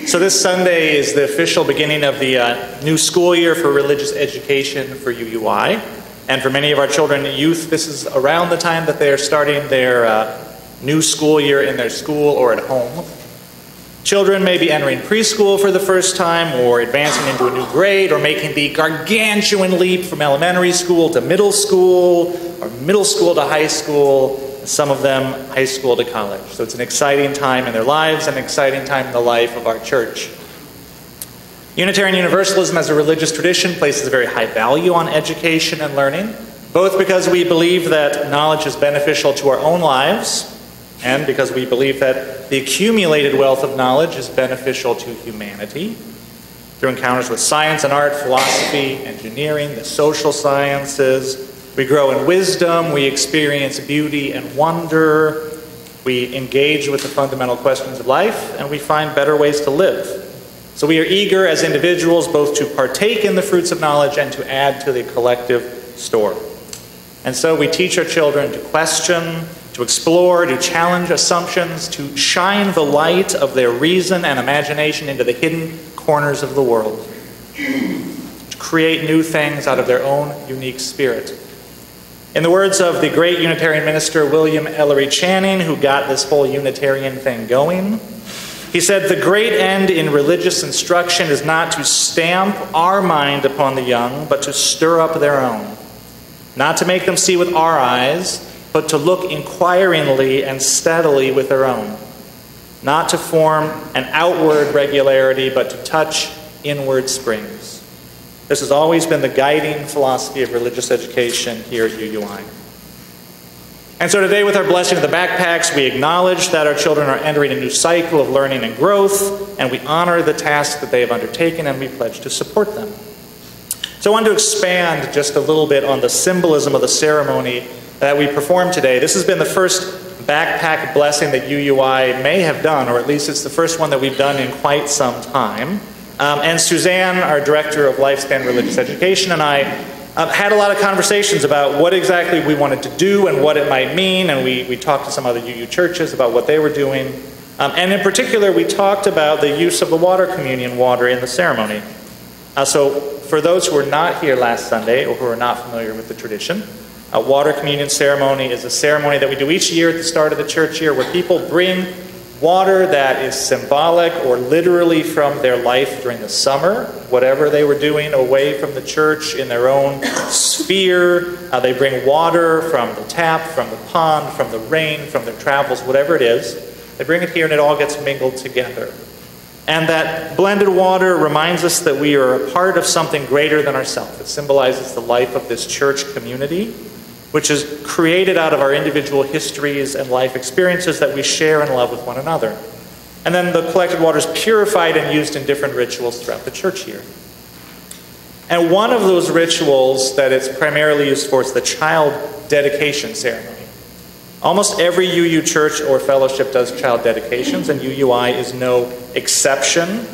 So this Sunday is the official beginning of the new school year for religious education for UUI. And for many of our children and youth, this is around the time that they are starting their new school year in their school or at home. Children may be entering preschool for the first time, or advancing into a new grade, or making the gargantuan leap from elementary school to middle school, or middle school to high school, and some of them high school to college. So it's an exciting time in their lives, and an exciting time in the life of our church. Unitarian Universalism as a religious tradition places a very high value on education and learning, both because we believe that knowledge is beneficial to our own lives, and because we believe that the accumulated wealth of knowledge is beneficial to humanity. Through encounters with science and art, philosophy, engineering, the social sciences, we grow in wisdom, we experience beauty and wonder, we engage with the fundamental questions of life, and we find better ways to live. So we are eager as individuals both to partake in the fruits of knowledge and to add to the collective store. And so we teach our children to question, to explore, to challenge assumptions, to shine the light of their reason and imagination into the hidden corners of the world, to create new things out of their own unique spirit. In the words of the great Unitarian minister William Ellery Channing, who got this whole Unitarian thing going, he said, "The great end in religious instruction is not to stamp our mind upon the young, but to stir up their own. Not to make them see with our eyes, but to look inquiringly and steadily with their own. Not to form an outward regularity, but to touch inward springs." This has always been the guiding philosophy of religious education here at UUI. And so today, with our blessing of the backpacks, we acknowledge that our children are entering a new cycle of learning and growth, and we honor the task that they have undertaken, and we pledge to support them. So I wanted to expand just a little bit on the symbolism of the ceremony that we performed today. This has been the first backpack blessing that UUI may have done, or at least it's the first one that we've done in quite some time. And Suzanne, our Director of Lifespan Religious Education, and I had a lot of conversations about what exactly we wanted to do and what it might mean, and we talked to some other UU churches about what they were doing. And in particular, we talked about the use of the water communion water in the ceremony. So for those who were not here last Sunday, or who are not familiar with the tradition, a water communion ceremony is a ceremony that we do each year at the start of the church year, where people bring water that is symbolic or literally from their life during the summer, whatever they were doing away from the church in their own sphere. They bring water from the tap, from the pond, from the rain, from their travels, whatever it is. They bring it here and it all gets mingled together. And that blended water reminds us that we are a part of something greater than ourselves. It symbolizes the life of this church community, which is created out of our individual histories and life experiences that we share and love with one another. And then the collected water is purified and used in different rituals throughout the church year. And one of those rituals that it's primarily used for is the child dedication ceremony. Almost every UU church or fellowship does child dedications, and UUI is no exception.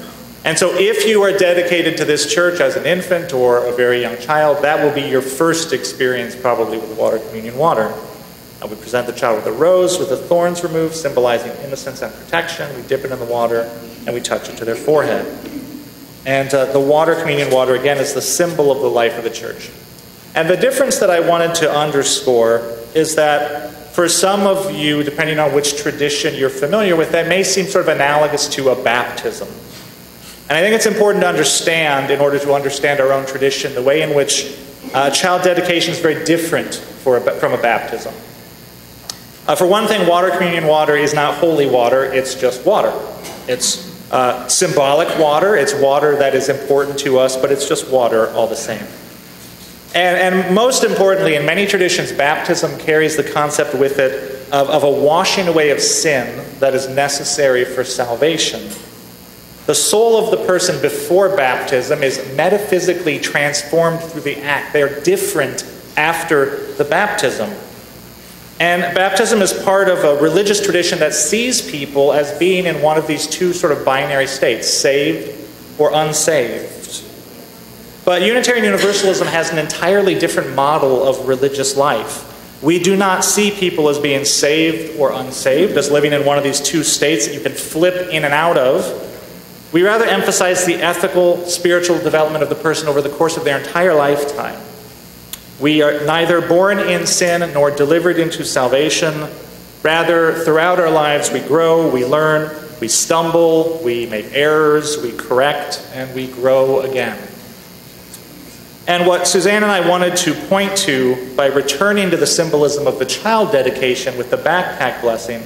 And so if you are dedicated to this church as an infant or a very young child, that will be your first experience probably with water communion water. We present the child with a rose with the thorns removed, symbolizing innocence and protection. We dip it in the water and we touch it to their forehead. And the water communion water, again, is the symbol of the life of the church. And the difference that I wanted to underscore is that for some of you, depending on which tradition you're familiar with, that may seem sort of analogous to a baptism. And I think it's important to understand, in order to understand our own tradition, the way in which child dedication is very different from a baptism. For one thing, water communion water is not holy water, it's just water. It's symbolic water, it's water that is important to us, but it's just water all the same. And most importantly, in many traditions, baptism carries the concept with it of a washing away of sin that is necessary for salvation. The soul of the person before baptism is metaphysically transformed through the act. They are different after the baptism. And baptism is part of a religious tradition that sees people as being in one of these two sort of binary states, saved or unsaved. But Unitarian Universalism has an entirely different model of religious life. We do not see people as being saved or unsaved, as living in one of these two states that you can flip in and out of. We rather emphasize the ethical, spiritual development of the person over the course of their entire lifetime. We are neither born in sin nor delivered into salvation. Rather, throughout our lives, we grow, we learn, we stumble, we make errors, we correct, and we grow again. And what Suzanne and I wanted to point to by returning to the symbolism of the child dedication with the backpack blessing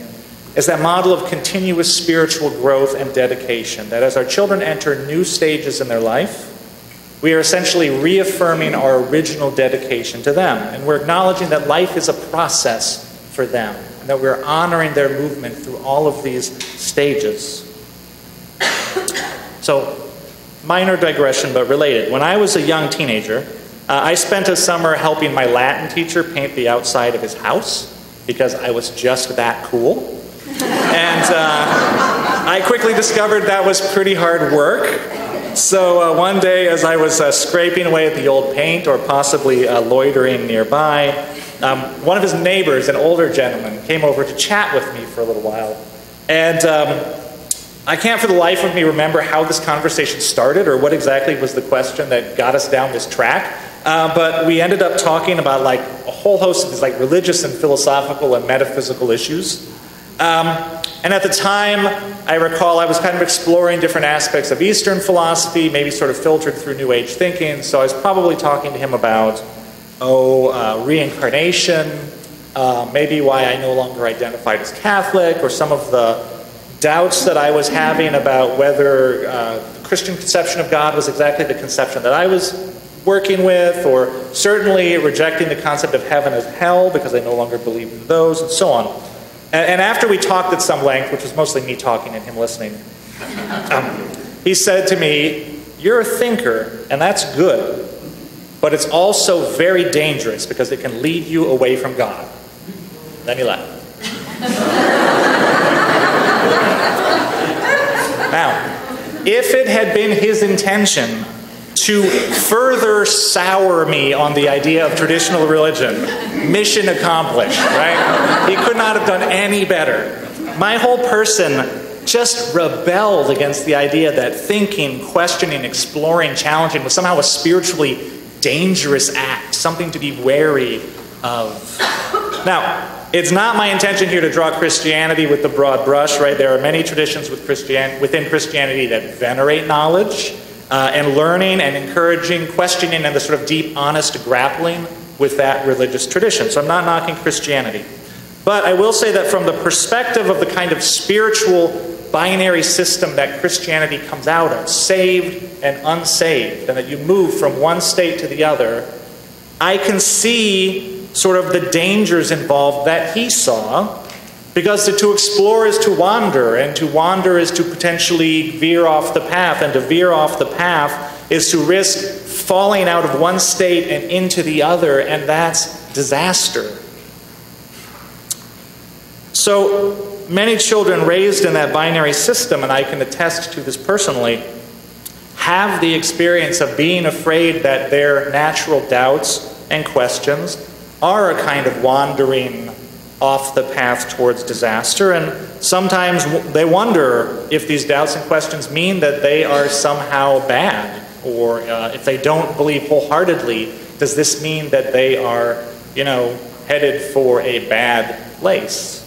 is that model of continuous spiritual growth and dedication, that as our children enter new stages in their life, we are essentially reaffirming our original dedication to them. And we're acknowledging that life is a process for them, and that we're honoring their movement through all of these stages. So, minor digression, but related. When I was a young teenager, I spent a summer helping my Latin teacher paint the outside of his house because I was just that cool. And I quickly discovered that was pretty hard work. So one day, as I was scraping away at the old paint or possibly loitering nearby, one of his neighbors, an older gentleman, came over to chat with me for a little while. And I can't for the life of me remember how this conversation started or what exactly was the question that got us down this track. But we ended up talking about like a whole host of these like religious and philosophical and metaphysical issues. And at the time, I recall I was kind of exploring different aspects of Eastern philosophy, maybe sort of filtered through New Age thinking. So I was probably talking to him about, reincarnation, maybe why I no longer identified as Catholic, or some of the doubts that I was having about whether the Christian conception of God was exactly the conception that I was working with, or certainly rejecting the concept of heaven as hell because I no longer believed in those, and so on. And after we talked at some length, which was mostly me talking and him listening, he said to me, "You're a thinker, and that's good, but it's also very dangerous because it can lead you away from God." Then he left. Now, if it had been his intention to further sour me on the idea of traditional religion, mission accomplished, right? He could not have done any better. My whole person just rebelled against the idea that thinking, questioning, exploring, challenging was somehow a spiritually dangerous act, something to be wary of. Now, it's not my intention here to draw Christianity with the broad brush, right? There are many traditions within Christianity that venerate knowledge, and learning and encouraging, questioning, and the sort of deep, honest grappling with that religious tradition. So I'm not knocking Christianity. But I will say that from the perspective of the kind of spiritual binary system that Christianity comes out of, saved and unsaved, and that you move from one state to the other, I can see sort of the dangers involved that he saw, because to explore is to wander, and to wander is to potentially veer off the path, and to veer off the path is to risk falling out of one state and into the other, and that's disaster. So many children raised in that binary system, and I can attest to this personally, have the experience of being afraid that their natural doubts and questions are a kind of wandering off the path towards disaster, and sometimes they wonder if these doubts and questions mean that they are somehow bad, or if they don't believe wholeheartedly, does this mean that they are, headed for a bad place?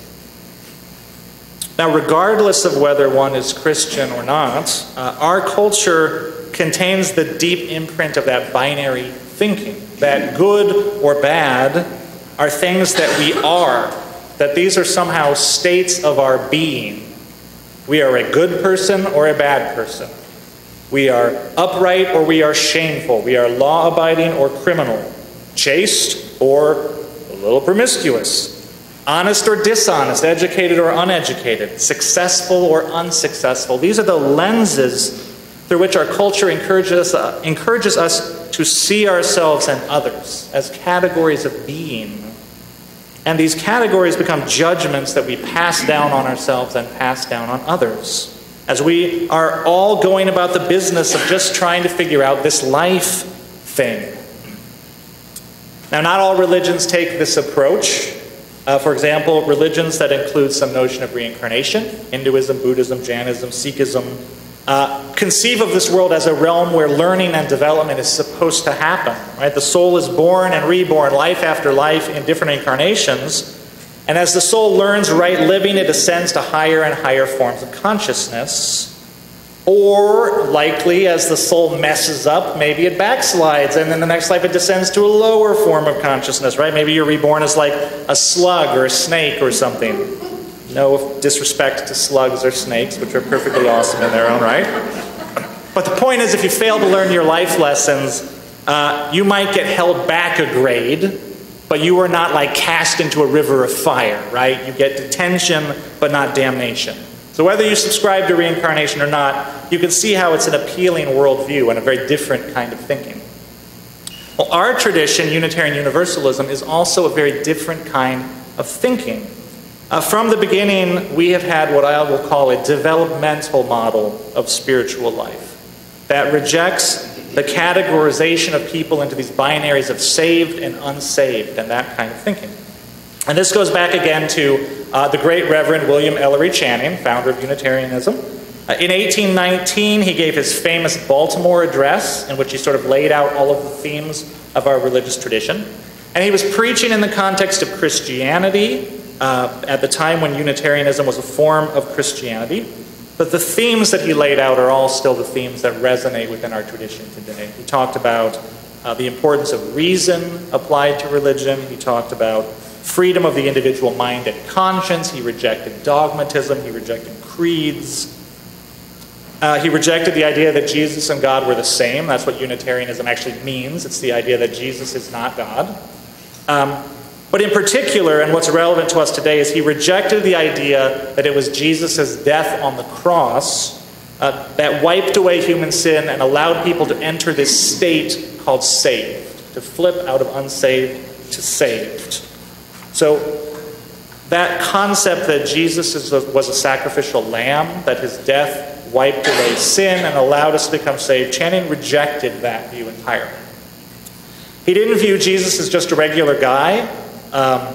Now, regardless of whether one is Christian or not, our culture contains the deep imprint of that binary thinking, that good or bad are things that we are, that these are somehow states of our being. We are a good person or a bad person. We are upright or we are shameful. We are law-abiding or criminal, chaste or a little promiscuous, honest or dishonest, educated or uneducated, successful or unsuccessful. These are the lenses through which our culture encourages us to see ourselves and others as categories of being. And these categories become judgments that we pass down on ourselves and pass down on others, as we are all going about the business of just trying to figure out this life thing. Now, not all religions take this approach. For example, religions that include some notion of reincarnation, Hinduism, Buddhism, Jainism, Sikhism, conceive of this world as a realm where learning and development is supposed to happen. Right? The soul is born and reborn, life after life, in different incarnations. And as the soul learns right living, it ascends to higher and higher forms of consciousness. Or, likely, as the soul messes up, maybe it backslides, and in the next life it descends to a lower form of consciousness, right? Maybe you're reborn as like a slug or a snake or something. No disrespect to slugs or snakes, which are perfectly awesome in their own right. But the point is, if you fail to learn your life lessons, you might get held back a grade, but you are not like cast into a river of fire, right? You get detention, but not damnation. So whether you subscribe to reincarnation or not, you can see how it's an appealing worldview and a very different kind of thinking. Well, our tradition, Unitarian Universalism, is also a very different kind of thinking. From the beginning, we have had what I will call a developmental model of spiritual life that rejects the categorization of people into these binaries of saved and unsaved and that kind of thinking. And this goes back again to the great Reverend William Ellery Channing, founder of Unitarianism. In 1819, he gave his famous Baltimore address, in which he sort of laid out all of the themes of our religious tradition. And he was preaching in the context of Christianity at the time when Unitarianism was a form of Christianity. But the themes that he laid out are all still the themes that resonate within our tradition today. He talked about the importance of reason applied to religion. He talked about freedom of the individual mind and conscience. He rejected dogmatism. He rejected creeds. He rejected the idea that Jesus and God were the same. That's what Unitarianism actually means. It's the idea that Jesus is not God. But in particular, and what's relevant to us today, is he rejected the idea that it was Jesus' death on the cross that wiped away human sin and allowed people to enter this state called saved, to flip out of unsaved to saved. So that concept that Jesus was a sacrificial lamb, that his death wiped away sin and allowed us to become saved, Channing rejected that view entirely. He didn't view Jesus as just a regular guy,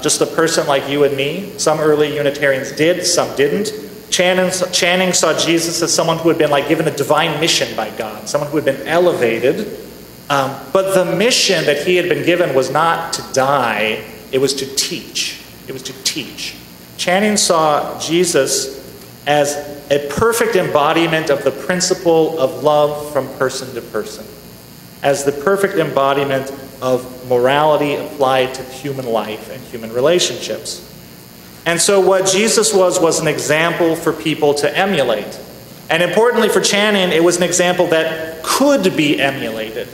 just a person like you and me. Some early Unitarians did, some didn't. Channing saw Jesus as someone who had been like given a divine mission by God, someone who had been elevated. But the mission that he had been given was not to die, it was to teach. It was to teach. Channing saw Jesus as a perfect embodiment of the principle of love from person to person, as the perfect embodiment of morality applied to human life and human relationships. And so what Jesus was an example for people to emulate. And importantly for Channing, it was an example that could be emulated.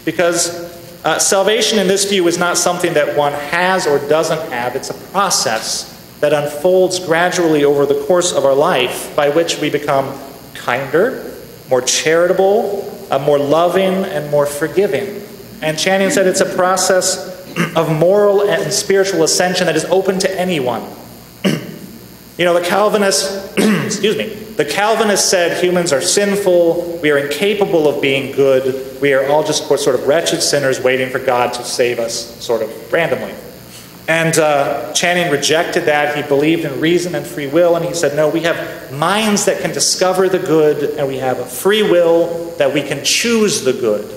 Because salvation in this view is not something that one has or doesn't have. It's a process that unfolds gradually over the course of our life, by which we become kinder, more charitable, more loving, and more forgiving. And Channing said it's a process of moral and spiritual ascension that is open to anyone. You know, the Calvinists, the Calvinists said humans are sinful, we are incapable of being good, we are all just sort of wretched sinners waiting for God to save us sort of randomly. And Channing rejected that. He believed in reason and free will, and he said, no, we have minds that can discover the good, and we have a free will that we can choose the good.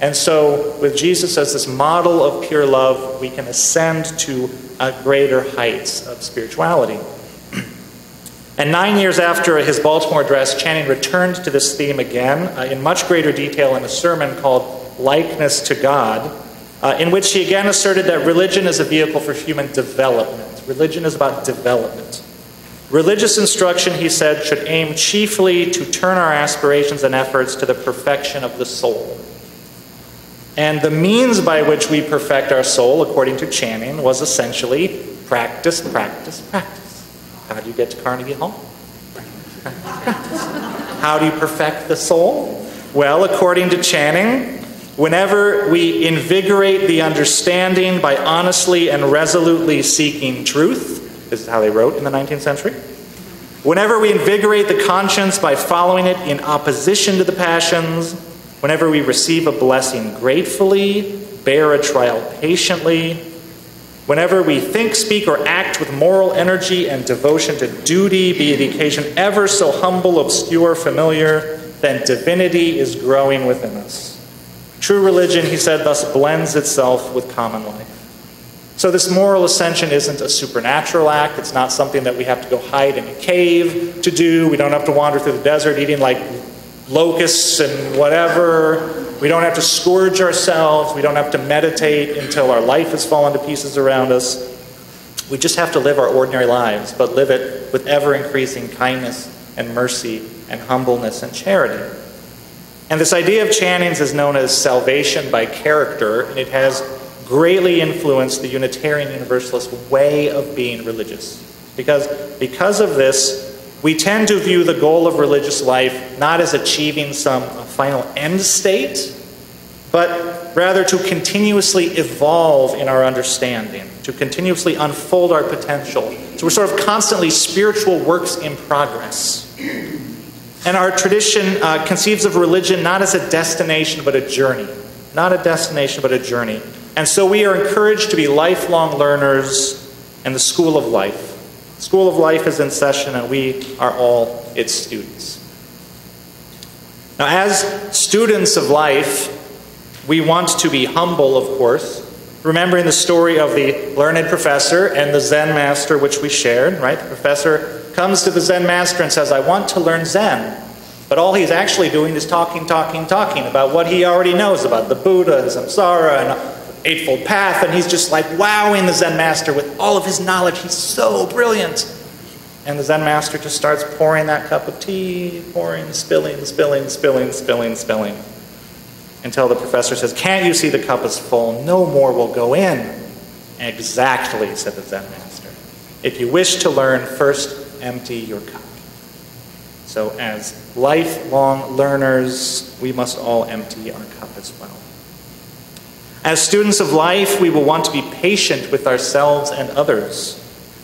And so, with Jesus as this model of pure love, we can ascend to greater heights of spirituality. And 9 years after his Baltimore address, Channing returned to this theme again in much greater detail in a sermon called Likeness to God, in which he again asserted that religion is a vehicle for human development. Religion is about development. Religious instruction, he said, should aim chiefly to turn our aspirations and efforts to the perfection of the soul. And the means by which we perfect our soul, according to Channing, was essentially practice, practice, practice. How do you get to Carnegie Hall? Practice. How do you perfect the soul? Well, according to Channing, whenever we invigorate the understanding by honestly and resolutely seeking truth, this is how they wrote in the 19th century. Whenever we invigorate the conscience by following it in opposition to the passions, whenever we receive a blessing gratefully, bear a trial patiently, whenever we think, speak, or act with moral energy and devotion to duty, be the occasion ever so humble, obscure, familiar, then divinity is growing within us. True religion, he said, thus blends itself with common life. So this moral ascension isn't a supernatural act. It's not something that we have to go hide in a cave to do. We don't have to wander through the desert eating like locusts and whatever. We don't have to scourge ourselves. We don't have to meditate until our life has fallen to pieces around us. We just have to live our ordinary lives, but live it with ever-increasing kindness and mercy and humbleness and charity. And this idea of Channing's is known as salvation by character, and it has greatly influenced the Unitarian Universalist way of being religious. Because of this, we tend to view the goal of religious life not as achieving some final end state, but rather to continuously evolve in our understanding, to continuously unfold our potential. So we're sort of constantly spiritual works in progress. And our tradition conceives of religion not as a destination, but a journey. Not a destination, but a journey. And so we are encouraged to be lifelong learners in the school of life. The school of life is in session, and we are all its students. Now, as students of life, we want to be humble, of course, remembering the story of the learned professor and the Zen master, which we shared, right? The professor comes to the Zen master and says, I want to learn Zen. But all he's actually doing is talking about what he already knows about the Buddha and samsara and Eightfold Path, and he's just like wowing the Zen master with all of his knowledge. He's so brilliant. And the Zen master just starts pouring that cup of tea, pouring, spilling, until the professor says, can't you see the cup is full? No more will go in. Exactly, said the Zen master. If you wish to learn, first empty your cup. So as lifelong learners, we must all empty our cup as well. As students of life, we will want to be patient with ourselves and others.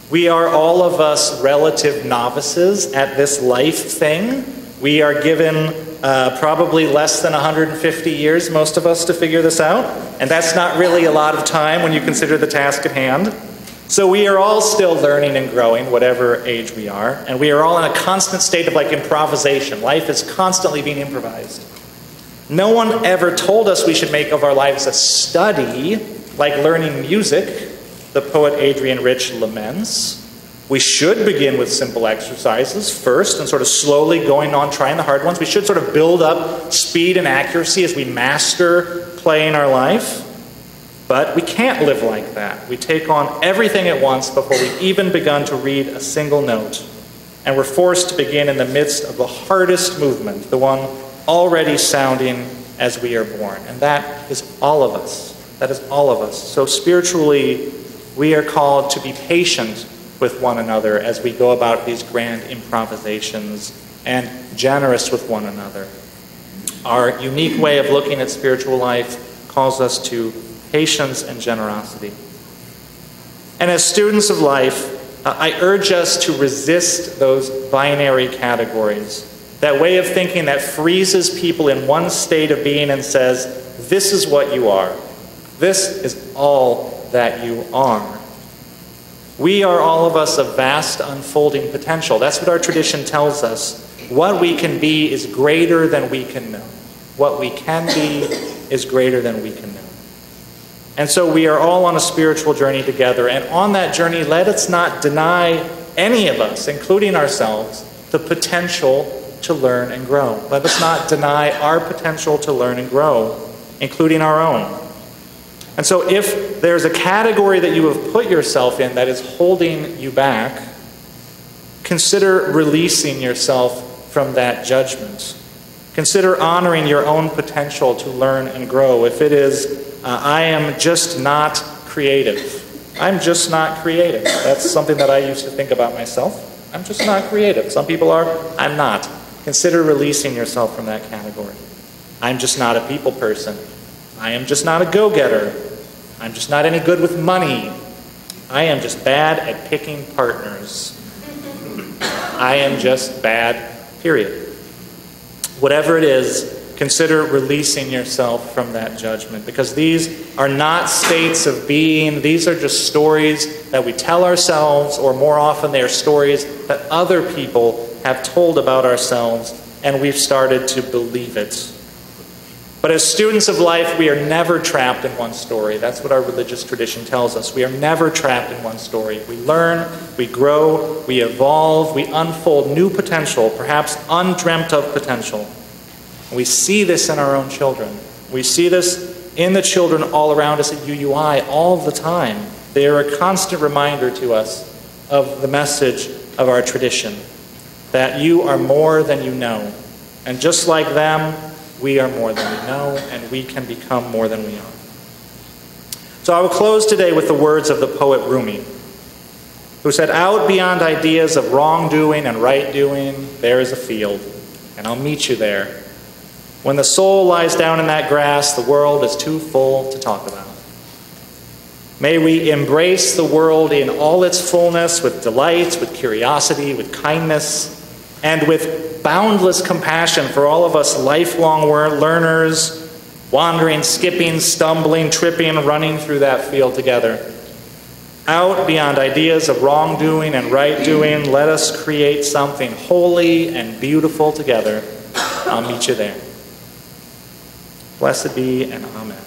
We are all of us relative novices at this life thing. We are given probably less than 150 years, most of us, to figure this out. And that's not really a lot of time when you consider the task at hand. So we are all still learning and growing, whatever age we are. And we are all in a constant state of like improvisation. Life is constantly being improvised. No one ever told us we should make of our lives a study, like learning music, the poet Adrian Rich laments. We should begin with simple exercises first and sort of slowly going on trying the hard ones. We should sort of build up speed and accuracy as we master playing our life. But we can't live like that. We take on everything at once before we've even begun to read a single note. And we're forced to begin in the midst of the hardest movement, the one already sounding as we are born. And that is all of us. That is all of us. So spiritually, we are called to be patient with one another as we go about these grand improvisations, and generous with one another. Our unique way of looking at spiritual life calls us to patience and generosity. And as students of life, I urge us to resist those binary categories, that way of thinking that freezes people in one state of being and says, this is what you are. This is all that you are. We are all of us of vast unfolding potential. That's what our tradition tells us. What we can be is greater than we can know. What we can be is greater than we can know. And so we are all on a spiritual journey together. And on that journey, let us not deny any of us, including ourselves, the potential to learn and grow. Let us not deny our potential to learn and grow, including our own. And so if there's a category that you have put yourself in that is holding you back, consider releasing yourself from that judgment. Consider honoring your own potential to learn and grow. If it is, I am just not creative. I'm just not creative. That's something that I used to think about myself. I'm just not creative. Some people are. I'm not. Consider releasing yourself from that category. I'm just not a people person. I am just not a go-getter. I'm just not any good with money. I am just bad at picking partners. I am just bad, period. Whatever it is, consider releasing yourself from that judgment, because these are not states of being. These are just stories that we tell ourselves, or more often they are stories that other people have told about ourselves and we've started to believe it. But as students of life, we are never trapped in one story. That's what our religious tradition tells us. We are never trapped in one story. We learn, we grow, we evolve, we unfold new potential, perhaps undreamt of potential. And we see this in our own children. We see this in the children all around us at UUI all the time. They are a constant reminder to us of the message of our tradition, that you are more than you know. And just like them, we are more than we know, and we can become more than we are. So I will close today with the words of the poet Rumi, who said, "Out beyond ideas of wrongdoing and right-doing, there is a field, and I'll meet you there. When the soul lies down in that grass, the world is too full to talk about." May we embrace the world in all its fullness with delight, with curiosity, with kindness, and with boundless compassion for all of us lifelong learners, wandering, skipping, stumbling, tripping, running through that field together. Out beyond ideas of wrongdoing and right-doing, let us create something holy and beautiful together. I'll meet you there. Blessed be and amen.